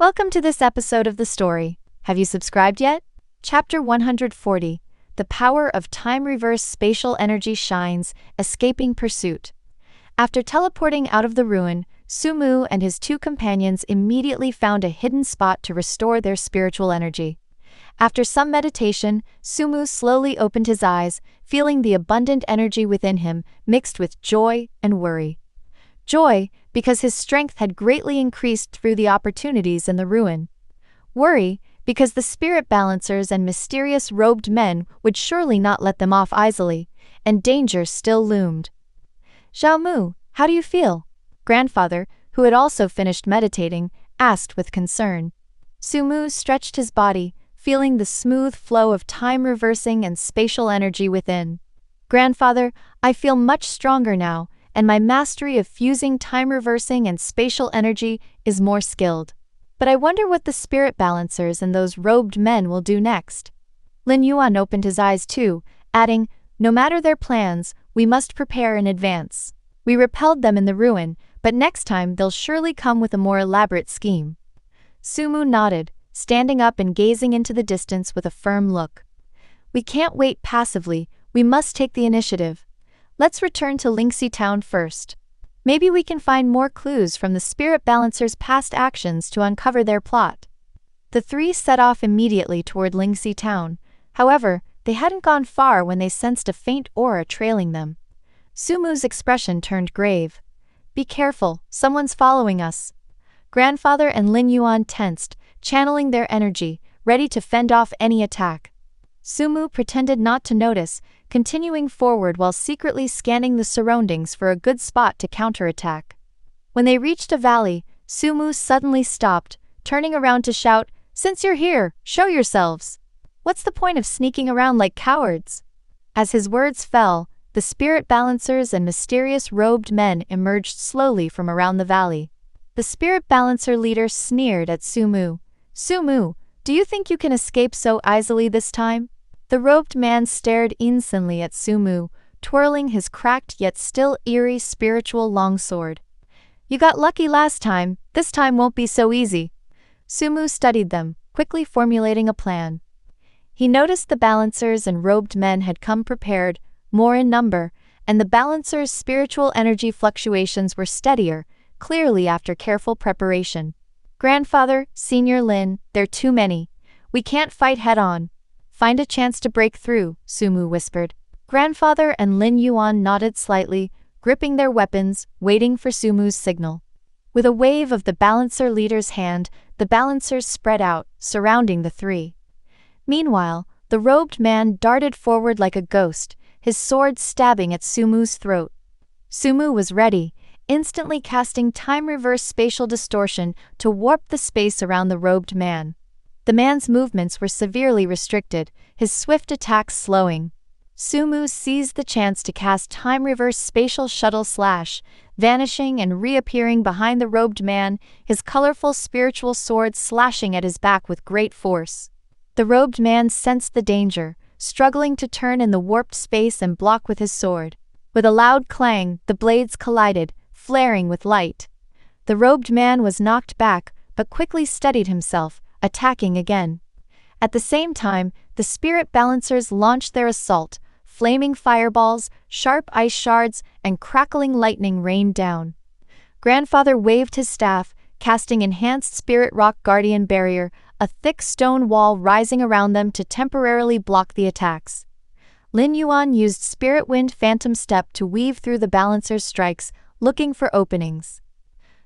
Welcome to this episode of the story. Have you subscribed yet? Chapter 140. The power of time-reverse spatial energy shines, escaping pursuit. After teleporting out of the ruin, Sumu and his two companions immediately found a hidden spot to restore their spiritual energy. After some meditation, Sumu slowly opened his eyes, feeling the abundant energy within him, mixed with joy and worry. Joy, because his strength had greatly increased through the opportunities in the ruin. Worry, because the spirit balancers and mysterious robed men would surely not let them off easily, and danger still loomed. "Xiaomu, how do you feel?" Grandfather, who had also finished meditating, asked with concern. Sumu stretched his body, feeling the smooth flow of time-reversing and spatial energy within. "Grandfather, I feel much stronger now, and my mastery of fusing time-reversing and spatial energy is more skilled. But I wonder what the spirit balancers and those robed men will do next." Lin Yuan opened his eyes too, adding, "No matter their plans, we must prepare in advance. We repelled them in the ruin, but next time they'll surely come with a more elaborate scheme." Sumu nodded, standing up and gazing into the distance with a firm look. "We can't wait passively, we must take the initiative. Let's return to Lingxi Town first. Maybe we can find more clues from the spirit balancers' past actions to uncover their plot." The three set off immediately toward Lingxi Town. However, they hadn't gone far when they sensed a faint aura trailing them. Sumu's expression turned grave. "Be careful, someone's following us." Grandfather and Lin Yuan tensed, channeling their energy, ready to fend off any attack. Sumu pretended not to notice, continuing forward while secretly scanning the surroundings for a good spot to counterattack. When they reached a valley, Sumu suddenly stopped, turning around to shout, "Since you're here, show yourselves! What's the point of sneaking around like cowards?" As his words fell, the spirit balancers and mysterious robed men emerged slowly from around the valley. The spirit balancer leader sneered at Sumu. "Sumu, do you think you can escape so easily this time?" The robed man stared insanely at Sumu, twirling his cracked yet still eerie spiritual longsword. "You got lucky last time, this time won't be so easy." Sumu studied them, quickly formulating a plan. He noticed the balancers and robed men had come prepared, more in number, and the balancers' spiritual energy fluctuations were steadier, clearly after careful preparation. "Grandfather, Senior Lin, they're too many. We can't fight head-on. Find a chance to break through," Sumu whispered. Grandfather and Lin Yuan nodded slightly, gripping their weapons, waiting for Sumu's signal. With a wave of the balancer leader's hand, the balancers spread out, surrounding the three. Meanwhile, the robed man darted forward like a ghost, his sword stabbing at Sumu's throat. Sumu was ready, instantly casting time-reverse spatial distortion to warp the space around the robed man. The man's movements were severely restricted, his swift attacks slowing. Sumu seized the chance to cast time-reverse spatial shuttle slash, vanishing and reappearing behind the robed man, his colorful spiritual sword slashing at his back with great force. The robed man sensed the danger, struggling to turn in the warped space and block with his sword. With a loud clang, the blades collided, flaring with light. The robed man was knocked back, but quickly steadied himself, attacking again. At the same time, the spirit balancers launched their assault. Flaming fireballs, sharp ice shards, and crackling lightning rained down. Grandfather waved his staff, casting enhanced spirit rock guardian barrier, a thick stone wall rising around them to temporarily block the attacks. Lin Yuan used spirit wind phantom step to weave through the balancer's strikes, looking for openings.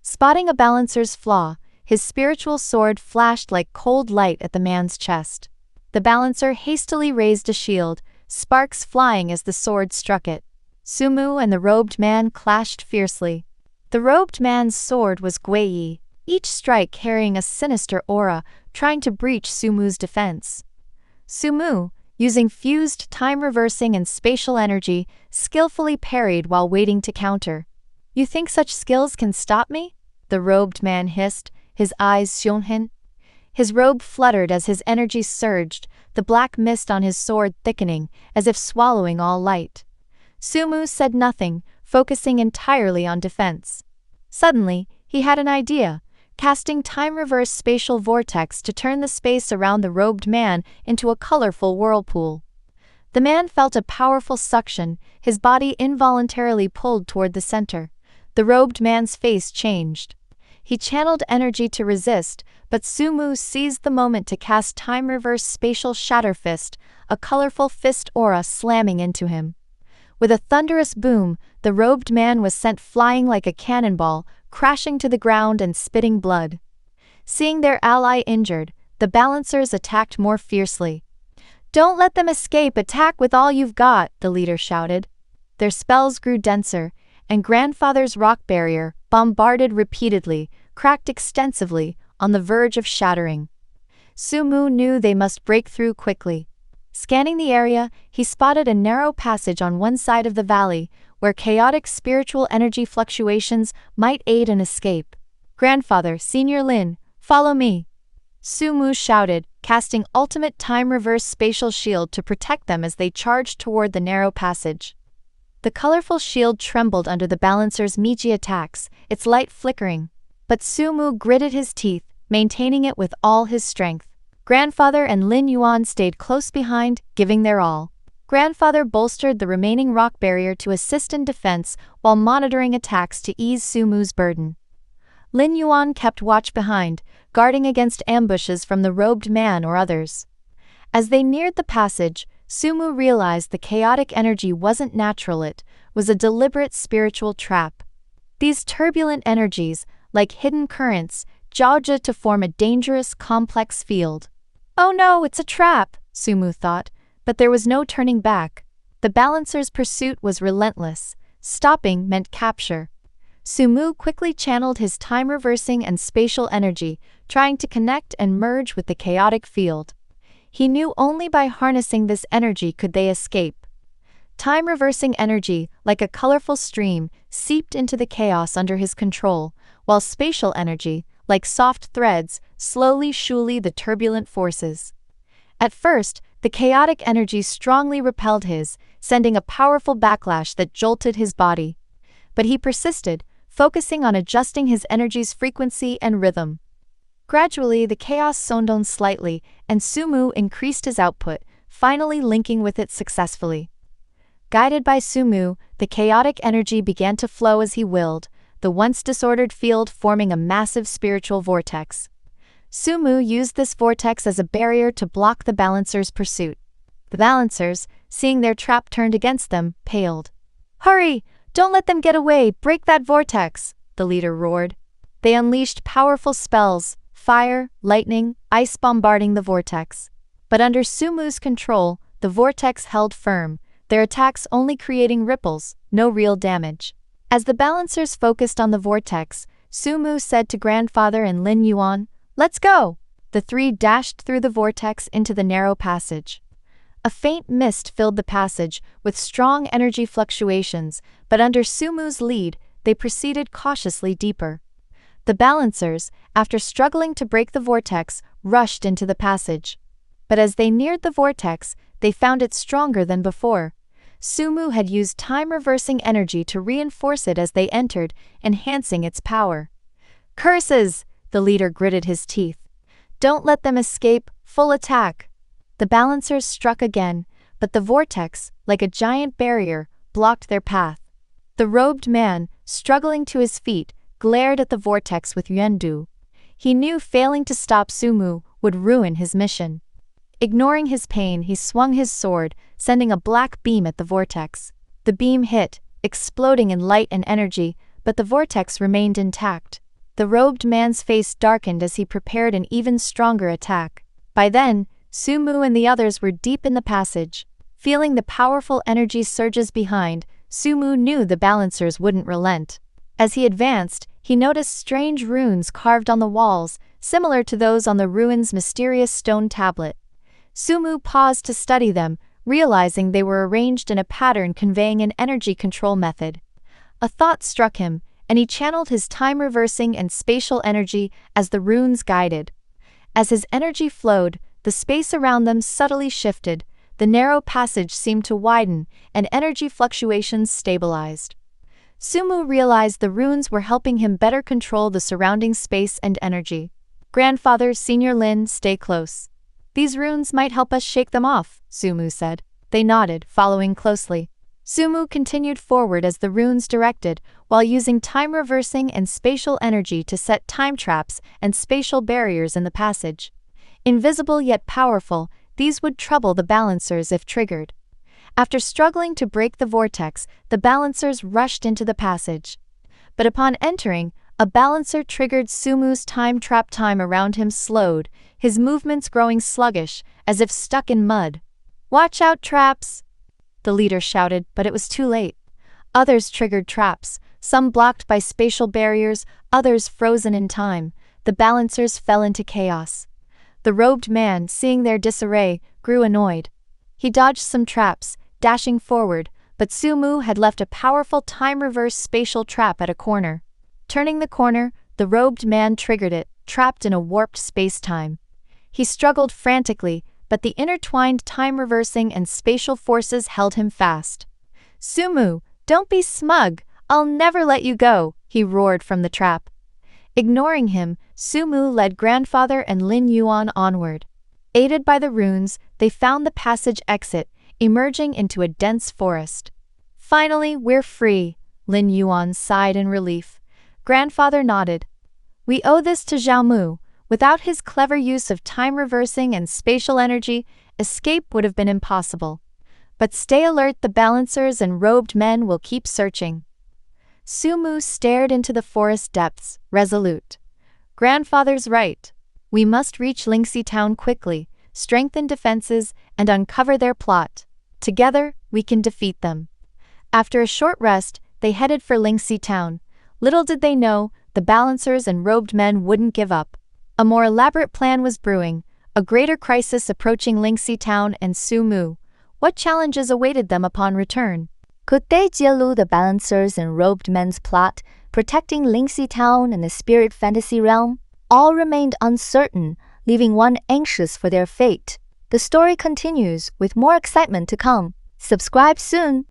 Spotting a balancer's flaw, his spiritual sword flashed like cold light at the man's chest. The balancer hastily raised a shield, sparks flying as the sword struck it. Sumu and the robed man clashed fiercely. The robed man's sword was Guiyi, each strike carrying a sinister aura, trying to breach Sumu's defense. Sumu, using fused time-reversing and spatial energy, skillfully parried while waiting to counter. "You think such skills can stop me?" the robed man hissed, his eyes shone. His robe fluttered as his energy surged, the black mist on his sword thickening, as if swallowing all light. Sumu said nothing, focusing entirely on defense. Suddenly, he had an idea. casting time-reverse spatial vortex to turn the space around the robed man into a colorful whirlpool. The man felt a powerful suction, his body involuntarily pulled toward the center. The robed man's face changed. He channeled energy to resist, but Sumu seized the moment to cast time-reverse spatial shatter fist, a colorful fist aura slamming into him. With a thunderous boom, the robed man was sent flying like a cannonball, crashing to the ground and spitting blood. Seeing their ally injured, the balancers attacked more fiercely. "Don't let them escape, attack with all you've got," the leader shouted. Their spells grew denser, and Grandfather's rock barrier, bombarded repeatedly, cracked extensively, on the verge of shattering. Sumu knew they must break through quickly. Scanning the area, he spotted a narrow passage on one side of the valley, where chaotic spiritual energy fluctuations might aid an escape. "Grandfather, Senior Lin, follow me," Sumu shouted, casting ultimate time-reverse spatial shield to protect them as they charged toward the narrow passage. The colorful shield trembled under the balancer's Michi attacks, its light flickering. But Sumu gritted his teeth, maintaining it with all his strength. Grandfather and Lin Yuan stayed close behind, giving their all. Grandfather bolstered the remaining rock barrier to assist in defense while monitoring attacks to ease Sumu's burden. Lin Yuan kept watch behind, guarding against ambushes from the robed man or others. As they neared the passage, Sumu realized the chaotic energy wasn't natural, it was a deliberate spiritual trap. These turbulent energies, like hidden currents, jagged to form a dangerous, complex field. "Oh no, it's a trap," Sumu thought, but there was no turning back. The balancer's pursuit was relentless. Stopping meant capture. Sumu quickly channeled his time-reversing and spatial energy, trying to connect and merge with the chaotic field. He knew only by harnessing this energy could they escape. Time-reversing energy, like a colorful stream, seeped into the chaos under his control, while spatial energy, like soft threads, slowly shouldered the turbulent forces. At first, the chaotic energy strongly repelled his, sending a powerful backlash that jolted his body. But he persisted, focusing on adjusting his energy's frequency and rhythm. Gradually, the chaos zoned down slightly, and Sumu increased his output, finally linking with it successfully. Guided by Sumu, the chaotic energy began to flow as he willed, the once disordered field forming a massive spiritual vortex. Sumu used this vortex as a barrier to block the balancer's pursuit. The balancers, seeing their trap turned against them, paled. "Hurry! Don't let them get away! Break that vortex!" the leader roared. They unleashed powerful spells, fire, lightning, ice bombarding the vortex. But under Sumu's control, the vortex held firm, their attacks only creating ripples, no real damage. As the balancers focused on the vortex, Sumu said to Grandfather and Lin Yuan, "Let's go!" The three dashed through the vortex into the narrow passage. A faint mist filled the passage, with strong energy fluctuations, but under Sumu's lead, they proceeded cautiously deeper. The balancers, after struggling to break the vortex, rushed into the passage. But as they neared the vortex, they found it stronger than before. Sumu had used time-reversing energy to reinforce it as they entered, enhancing its power. "Curses!" the leader gritted his teeth. "Don't let them escape, full attack!" The balancers struck again, but the vortex, like a giant barrier, blocked their path. The robed man, struggling to his feet, glared at the vortex with Yuandu. He knew failing to stop Sumu would ruin his mission. Ignoring his pain, he swung his sword, sending a black beam at the vortex. The beam hit, exploding in light and energy, but the vortex remained intact. The robed man's face darkened as he prepared an even stronger attack. By then, Sumu and the others were deep in the passage. Feeling the powerful energy surges behind, Sumu knew the balancers wouldn't relent. As he advanced, he noticed strange runes carved on the walls, similar to those on the ruin's mysterious stone tablet. Sumu paused to study them, realizing they were arranged in a pattern conveying an energy control method. A thought struck him, and he channeled his time-reversing and spatial energy as the runes guided. As his energy flowed, the space around them subtly shifted, the narrow passage seemed to widen, and energy fluctuations stabilized. Sumu realized the runes were helping him better control the surrounding space and energy. Grandfather, Senior Lin, stay close. These runes might help us shake them off, Sumu said. They nodded, following closely. Sumu continued forward as the runes directed, while using time reversing and spatial energy to set time traps and spatial barriers in the passage. Invisible yet powerful, these would trouble the balancers if triggered. After struggling to break the vortex, the balancers rushed into the passage. But upon entering, a balancer triggered Sumu's time trap. Time around him slowed, his movements growing sluggish, as if stuck in mud. "Watch out, traps!" the leader shouted, but it was too late. Others triggered traps, some blocked by spatial barriers, others frozen in time. The balancers fell into chaos. The robed man, seeing their disarray, grew annoyed. He dodged some traps, dashing forward, but Sumu had left a powerful time-reverse spatial trap at a corner. Turning the corner, the robed man triggered it, trapped in a warped space-time. He struggled frantically, but the intertwined time-reversing and spatial forces held him fast. "Sumu, don't be smug, I'll never let you go," he roared from the trap. Ignoring him, Sumu led Grandfather and Lin Yuan onward. Aided by the runes, they found the passage exit, emerging into a dense forest. "Finally, we're free," Lin Yuan sighed in relief. Grandfather nodded. "We owe this to Xiaomu. Without his clever use of time reversing and spatial energy, escape would have been impossible. But stay alert, the balancers and robed men will keep searching." Sumu stared into the forest depths, resolute. "Grandfather's right. We must reach Lingxi town quickly, strengthen defenses, and uncover their plot. Together, we can defeat them." After a short rest, they headed for Lingxi town. Little did they know, the balancers and robed men wouldn't give up. A more elaborate plan was brewing, a greater crisis approaching Lingxi town and Sumu. What challenges awaited them upon return? Could they deal the balancers and robed men's plot, protecting Lingxi town and the spirit fantasy realm? All remained uncertain, leaving one anxious for their fate. The story continues, with more excitement to come. Subscribe soon!